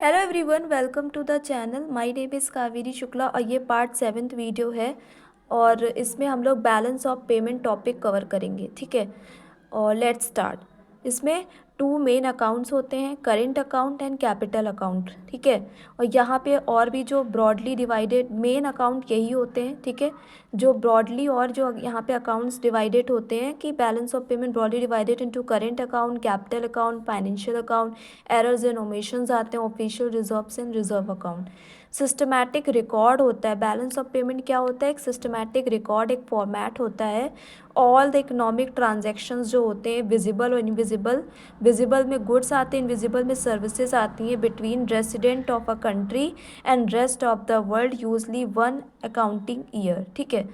Hello everyone, welcome to the channel. My name is Kaveri Shukla और ये part 7th video है। और इसमें हम लोग balance of payment topic cover करेंगे, ठीक है। और लेट्स स्टार्ट। इसमें टू मेन अकाउंट्स होते हैं, current account and capital account, ठीक है। और यहाँ पे और भी जो ब्रॉडली डिवाइडेड मेन अकाउंट यही होते हैं, ठीक है। जो ब्रॉडली और जो यहाँ पे अकाउंट्स डिवाइडेड होते हैं कि balance of payment broadly divided into current account, capital account, financial account, errors and omissions आते हैं, official reserves and reserve account. Systematic record होता है। बैलेंस ऑफ पेमेंट क्या होता है? एक सिस्टमैटिक रिकॉर्ड, एक फॉर्मेट होता है। ऑल द इकोनॉमिक ट्रांजैक्शंस जो होते हैं, विजिबल और इनविजिबल, विजिबल में गुड्स आते हैं, इनविजिबल में सर्विसेज आती हैं, between resident of a country and rest of the world, usually one accounting year, ठीक है।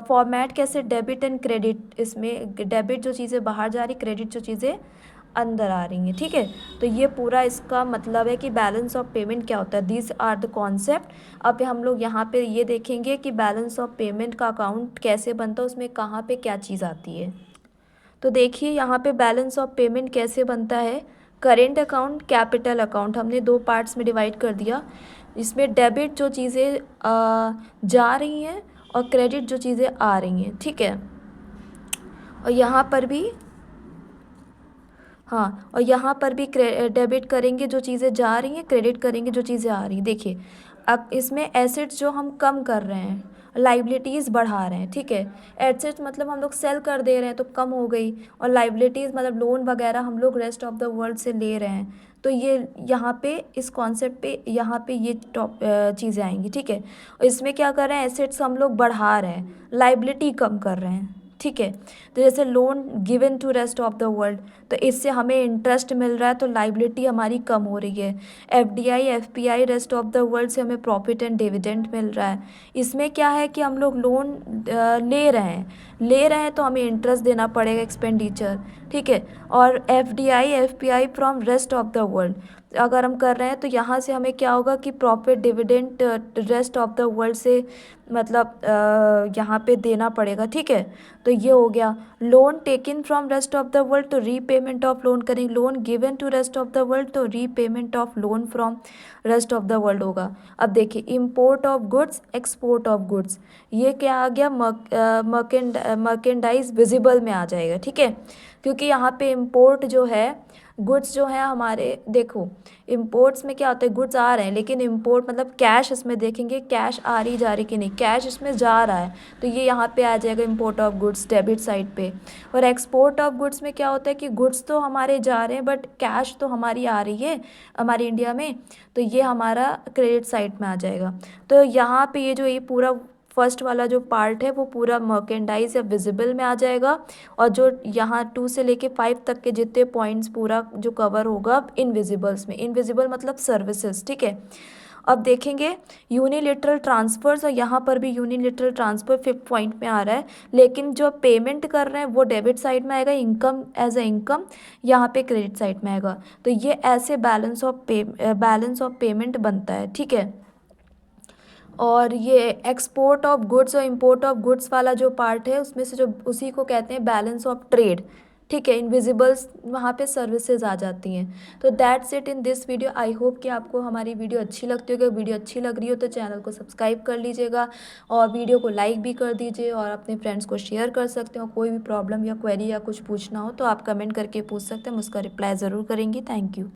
फॉर्मेट कैसे? Debit and credit. इसमें डेबिट जो चीज़ें बाहर जा रही, क्रेडिट जो चीज़ें अंदर आ रही हैं, ठीक है। तो ये पूरा इसका मतलब है कि बैलेंस ऑफ पेमेंट क्या होता है। This are the concept. अब हम लोग यहाँ पे ये देखेंगे कि बैलेंस ऑफ पेमेंट का अकाउंट कैसे बनता है, उसमें कहाँ पे क्या चीज़ आती है। तो देखिए यहाँ पे बैलेंस ऑफ पेमेंट कैसे बनता है। करेंट अकाउंट, कैपिटल अकाउंट हमने दो पार्ट्स में डिवाइड कर दिया। इसमें डेबिट जो चीज़ें जा रही हैं और क्रेडिट जो चीज़ें आ रही हैं, ठीक है। और यहाँ पर भी हाँ, और यहाँ पर भी डेबिट करेंगे जो चीज़ें जा रही हैं, क्रेडिट करेंगे जो चीज़ें आ रही हैं। देखिए अब इसमें एसेट्स जो हम कम कर रहे हैं, लाइबिलिटीज़ बढ़ा रहे हैं, ठीक है। एसेट्स मतलब हम लोग सेल कर दे रहे हैं तो कम हो गई, और लाइबिलिटीज़ मतलब लोन वगैरह हम लोग रेस्ट ऑफ द वर्ल्ड से ले रहे हैं। तो ये यहाँ पे इस कॉन्सेप्ट पे यहाँ पे ये टॉप चीज़ें आएंगी, ठीक है। और इसमें क्या कर रहे हैं? एसेट्स हम लोग बढ़ा रहे हैं, लाइबिलिटी कम कर रहे हैं, ठीक है। तो जैसे loan given to rest of the world, तो इससे हमें इंटरेस्ट मिल रहा है तो लाइबिलिटी हमारी कम हो रही है। FDI, FPI, rest of the world से हमें प्रॉफिट एंड डिविडेंड मिल रहा है। इसमें क्या है कि हम लोग लोन ले रहे हैं तो हमें इंटरेस्ट देना पड़ेगा, एक्सपेंडिचर, ठीक है। और FDI, FPI from rest of the world अगर हम कर रहे हैं तो यहाँ से हमें क्या होगा कि profit dividend rest of the world से मतलब यहाँ पे देना पड़ेगा, ठीक है। तो ये हो गया। Loan taken from rest of the world तो रीपेमेंट ऑफ लोन करेंगे, loan given to rest of the world तो repayment of loan from rest of the world होगा। अब देखिए import of goods, export of goods, ये क्या आ गया? Merchandise visible में आ जाएगा, ठीक है। क्योंकि यहाँ पे इम्पोर्ट जो है, गुड्स जो है हमारे, देखो इम्पोर्ट्स में क्या होता है? गुड्स आ रहे हैं लेकिन इम्पोर्ट मतलब कैश, इसमें देखेंगे कैश आ रही जा रही कि नहीं, कैश इसमें जा रहा है तो ये यहाँ पे आ जाएगा import of goods debit side पे। और एक्सपोर्ट ऑफ गुड्स में क्या होता है कि गुड्स तो हमारे जा रहे हैं बट कैश तो हमारी आ रही है हमारे इंडिया में, तो ये हमारा क्रेडिट साइड में आ जाएगा। तो यहाँ पे ये जो ये पूरा फर्स्ट वाला जो पार्ट है वो पूरा मर्केंडाइज या विजिबल में आ जाएगा। और जो यहाँ 2 से लेके 5 तक के जितने पॉइंट्स पूरा जो कवर होगा इनविजिबल्स में, इनविजिबल मतलब सर्विसेज, ठीक है। अब देखेंगे यूनिलेटरल ट्रांसफर्स, और यहाँ पर भी यूनिलेटरल ट्रांसफ़र 5th पॉइंट में आ रहा है, लेकिन जो पेमेंट कर रहे हैं वो डेबिट साइड में आएगा, इनकम एज ए इनकम यहाँ पे क्रेडिट साइड में आएगा। तो ये ऐसे बैलेंस ऑफ पेमेंट बनता है, ठीक है। और ये एक्सपोर्ट ऑफ गुड्स और इंपोर्ट ऑफ गुड्स वाला जो पार्ट है उसमें से जो उसी को कहते हैं बैलेंस ऑफ ट्रेड, ठीक है। इनविजिबल्स वहाँ पे सर्विसेज आ जाती हैं। तो that's it in this video. I hope कि आपको हमारी वीडियो अच्छी लगती होगी। वीडियो अच्छी लग रही हो तो चैनल को सब्सक्राइब कर लीजिएगा और वीडियो को लाइक भी कर दीजिए और अपने फ्रेंड्स को शेयर कर सकते हो। कोई भी प्रॉब्लम या क्वेरी या कुछ पूछना हो तो आप कमेंट करके पूछ सकते हैं, हम उसका रिप्लाई ज़रूर करेंगे। Thank you.